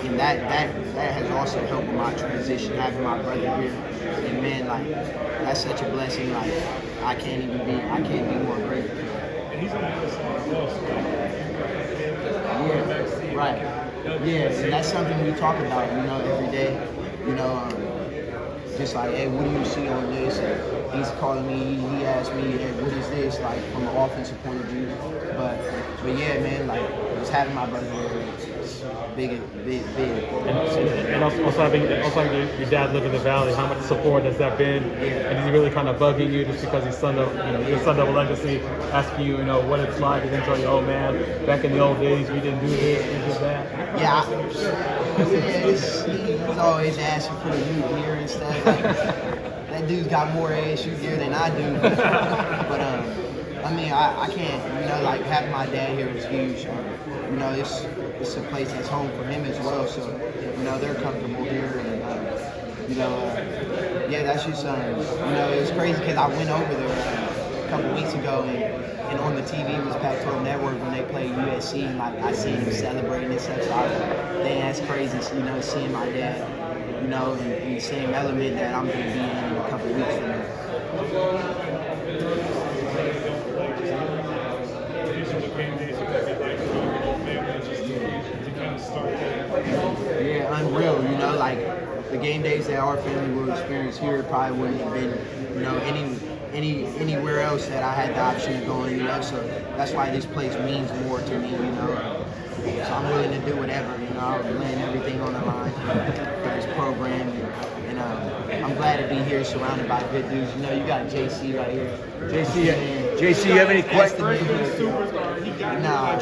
and that has also helped with my transition, having my brother here. And man, like that's such a blessing. Like I can't be more grateful. And he's on the other side as well, so yeah, right. Yeah, and that's something we talk about, every day. Just like, hey, what do you see on this? And he's calling me. He asked me, hey, what is this? Like from an offensive point of view. But yeah, man, like just having my brother here, it's big. And also having your dad live in the Valley, how much support has that been? Yeah. And is he really kind of bugging you just because he's son of, your son of a legacy, asking you, what it's like, and then tell you, oh man, back in the old days we didn't do this, we did that. He's always asking for the new gear and stuff. Like, that dude's got more ASU gear than I do. But I mean, I can't, like having my dad here is huge. It's a place that's home for him as well. So, they're comfortable here, and yeah, that's just it was crazy because I went over there a couple weeks ago and on the TV was Pac-12 Network when they played USC, and like I seen him celebrating and stuff. So I was like, dang, that's crazy. Seeing my dad, in the same element that I'm going to be in a couple weeks from now. Yeah, unreal. Like the game days that our family will experience here probably wouldn't have been, anywhere else that I had the option of going. So that's why this place means more to me. So I'm willing to do whatever. I'm laying everything on the line for this program, and I'm glad to be here, surrounded by good dudes. You got JC right here. JC, you have any questions?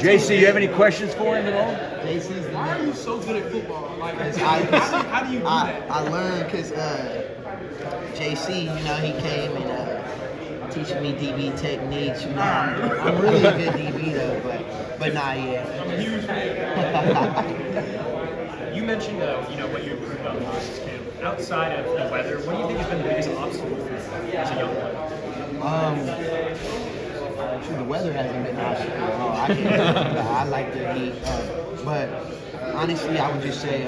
JC, you have any questions for him at all? JC's Why are you so good at football? Like, how do you do that? I learned because JC, he came and teaching me DB techniques. I'm really a good DB though, but not yet. I'm a huge fan. You mentioned, what you improved on versus camp. Outside of the weather, what do you think has been the biggest obstacle for you as a young player? The weather hasn't been an obstacle at all. I can't. I like the heat, but honestly, I would just say,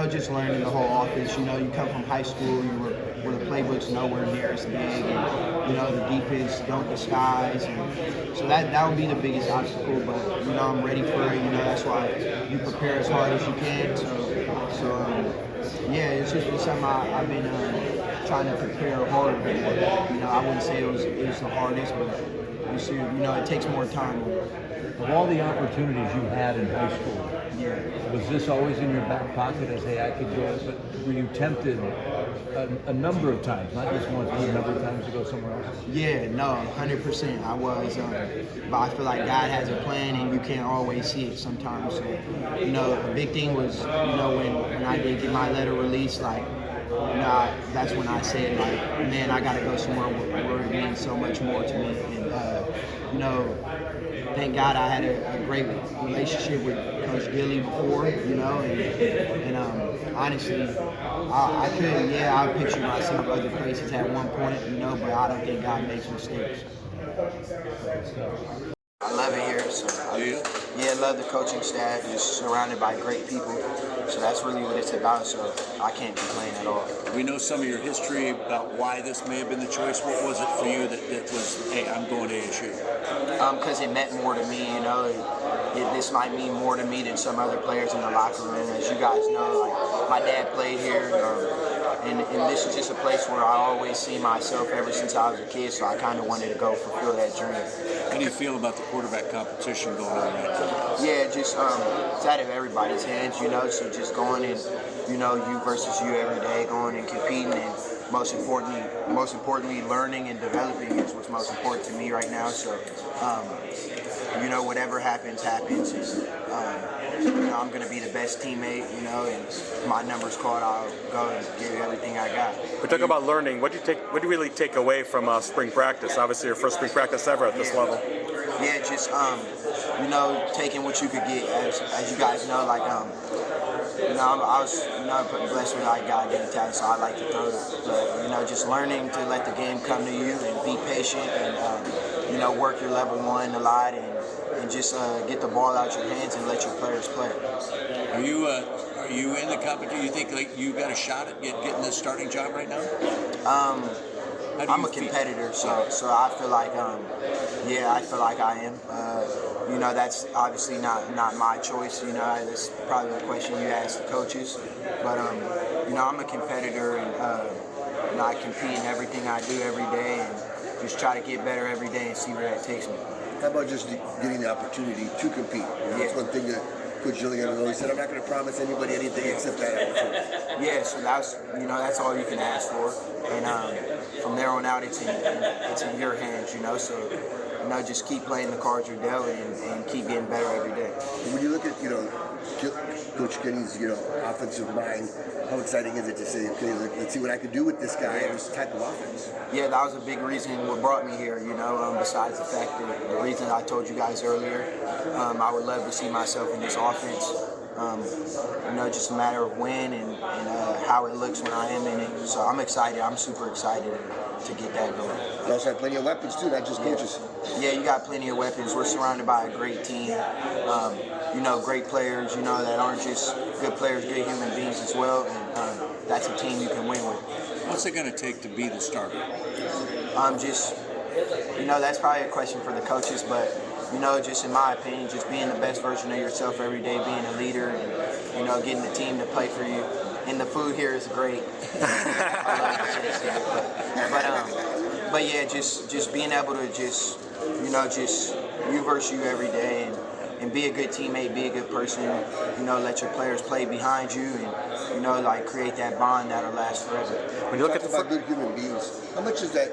just learning the whole offense. You come from high school, where the playbook's nowhere near as big, and the defense don't disguise, and so that would be the biggest obstacle. But I'm ready for it. That's why you prepare as hard as you can. So yeah, it's just been something I've been trying to prepare hard for. I wouldn't say it was the hardest, but it takes more time. Of all the opportunities you had in high school, was this always in your back pocket as, hey, I could go, but were you tempted a number of times, not just once, but a number of times to go somewhere else? Yeah, no, 100%. I was, but I feel like God has a plan, and you can't always see it sometimes. So, the big thing was, when I did get my letter released, like, that's when I said, like, man, I got to go somewhere where it means so much more to me. And, thank God I had a great relationship with Coach Gilly before, and honestly, I could, I picture myself other places at one point, but I don't think God makes mistakes. I love it here. So I love the coaching staff. Just surrounded by great people. So that's really what it's about. So I can't complain at all. We know some of your history about why this may have been the choice. What was it for you that was, hey, I'm going to ASU? Because it meant more to me. This might mean more to me than some other players in the locker room. As you guys know, like my dad played here. And this is just a place where I always see myself ever since I was a kid, so I kind of wanted to go fulfill that dream. How do you feel about the quarterback competition going on right now? Yeah, just it's out of everybody's hands, so just going and, you versus you every day, going and competing, and most importantly, learning and developing is what's most important to me right now. So, whatever happens. And, I'm going to be the best teammate, and if my number's called, I'll go and give everything I got. We talk about learning. What do you really take away from spring practice? Obviously, your first spring practice ever at this level. Yeah, just taking what you could get. As you guys know, like I was blessed with God getting talent, so I like to throw it. But just learning to let the game come to you and be patient and work your level one a lot and just get the ball out your hands and let your players play. Are Are you in the competition? You think like you got a shot at getting this starting job right now? I'm a competitor, so I feel like, I feel like I am. That's obviously not my choice. That's probably a question you ask the coaches. But I'm a competitor, and I compete in everything I do every day, and just try to get better every day and see where that takes me. How about just getting the opportunity to compete? That's one thing that Coach Gilligan always said, I'm not going to promise anybody anything except that opportunity. Yeah, so that's all you can ask for, and from there on out, it's in your hands, So just keep playing the cards you're dealt and keep getting better every day. When you look at Coach Kenny's offensive mind, how exciting is it to say, okay, let's see what I can do with this guy and this type of offense? Yeah, that was a big reason what brought me here. Besides the fact that the reason I told you guys earlier, I would love to see myself in this offense. Just a matter of when and how it looks when I am in it. So I'm excited. I'm super excited to get that going. You also have plenty of weapons too, not just coaches. Yeah, you got plenty of weapons. We're surrounded by a great team. Great players. That aren't just good players, good human beings as well. And that's a team you can win with. What's it going to take to be the starter? That's probably a question for the coaches, but just in my opinion, just being the best version of yourself every day, being a leader, and getting the team to play for you. And the food here is great. I love it. But yeah, just being able to just you versus you every day, and be a good teammate, be a good person. Let your players play behind you, and create that bond that'll last forever. When you look about good human beings, how much is that?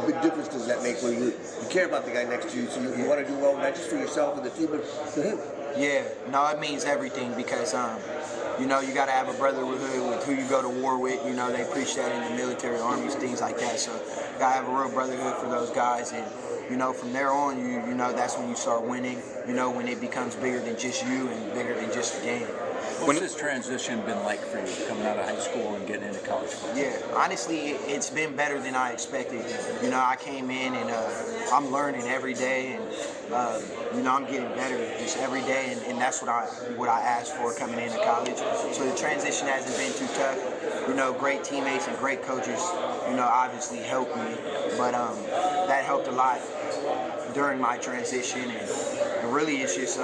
Big difference does that make when you care about the guy next to you, so you want to do well not just for yourself and the team, but for him? Yeah, no, it means everything because you got to have a brotherhood with who you go to war with. They preach that in the military, armies, things like that. So you got to have a real brotherhood for those guys, and from there on, that's when you start winning. When it becomes bigger than just you and bigger than just the game. What's this transition been like for you, coming out of high school and getting into college football? Yeah, honestly, it's been better than I expected. I came in and I'm learning every day, and I'm getting better just every day, and that's what I asked for coming into college. So the transition hasn't been too tough. Great teammates and great coaches, obviously helped me, but that helped a lot during my transition, and really it's just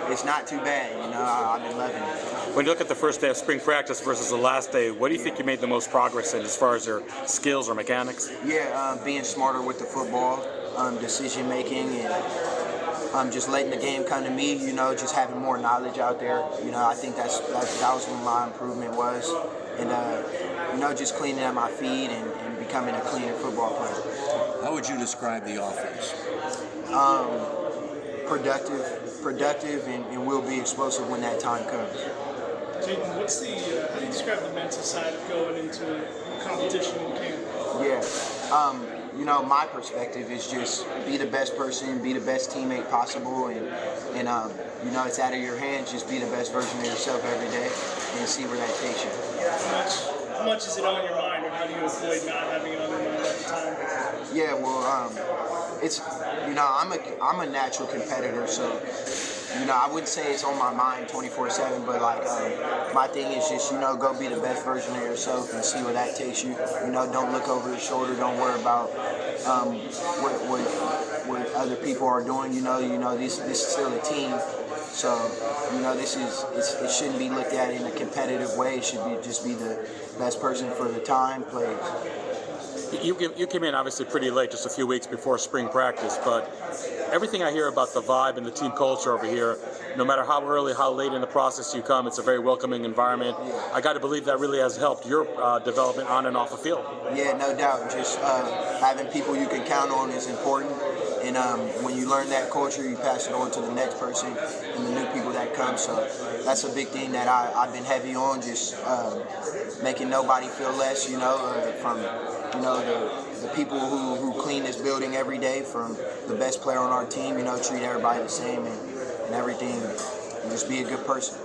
it's not too bad. I've been loving it. When you look at the first day of spring practice versus the last day, what do you think you made the most progress in as far as your skills or mechanics? Yeah, being smarter with the football, decision making, and just letting the game come to me. Just having more knowledge out there. I think that was what my improvement was, and just cleaning up my feet and becoming a cleaner football player. How would you describe the offense? Productive, and will be explosive when that time comes. Jaden, how do you describe the mental side of going into competition in camp? Yeah, my perspective is just be the best person, be the best teammate possible, and it's out of your hands. Just be the best version of yourself every day, and see where that takes you. How much is it on your mind, or how do you avoid not having it on your mind at the time? Yeah, well, it's I'm a natural competitor, so I wouldn't say it's on my mind 24/7, but my thing is just go be the best version of yourself and see where that takes you. Don't look over your shoulder. Don't worry about what other people are doing. This is still a team. So, it shouldn't be looked at in a competitive way. It should just be the best person for the time plays. You came in obviously pretty late, just a few weeks before spring practice, but everything I hear about the vibe and the team culture over here, no matter how early, how late in the process you come, it's a very welcoming environment. I got to believe that really has helped your development on and off the field. Yeah, no doubt. Just having people you can count on is important. And when you learn that culture, you pass it on to the next person and the new people that come. So that's a big thing that I've been heavy on, just making nobody feel less, from the people who clean this building every day, from the best player on our team, treat everybody the same and everything, and just be a good person.